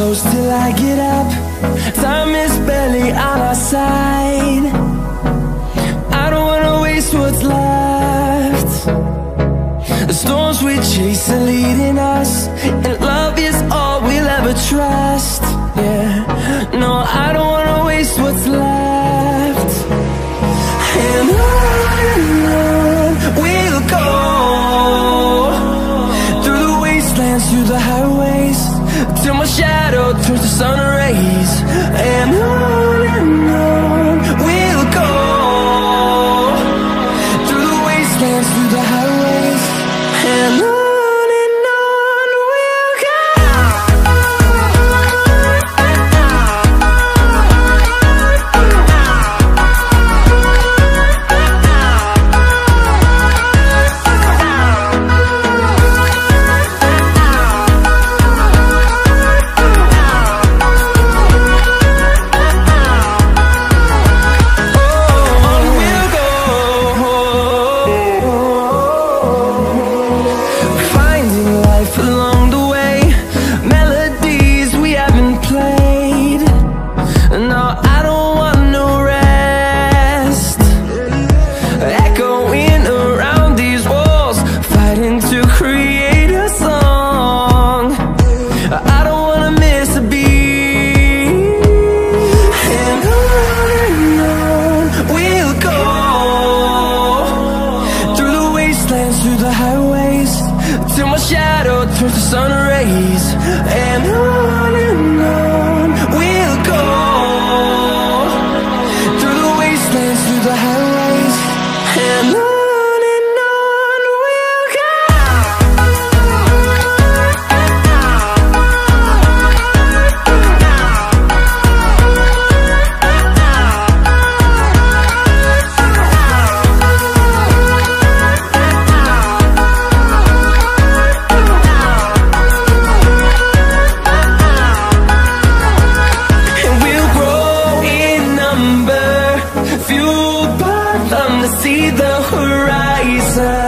close till I get up. Time is barely on our side. I don't wanna waste what's left. The storms we chase are leading us, and love is all we'll ever trust. Yeah, no, I don't wanna waste what's left. And on we'll go, through the wastelands, through the highways, till my shadow turns to sun rays. And on we'll go, through the wastelands, through the highways, and on we'll go. Through the highways, till my shadow turns to sun rays. And on we'll go, through the wastelands, through the highways, and on we'll go. Fueled by them to see the horizon.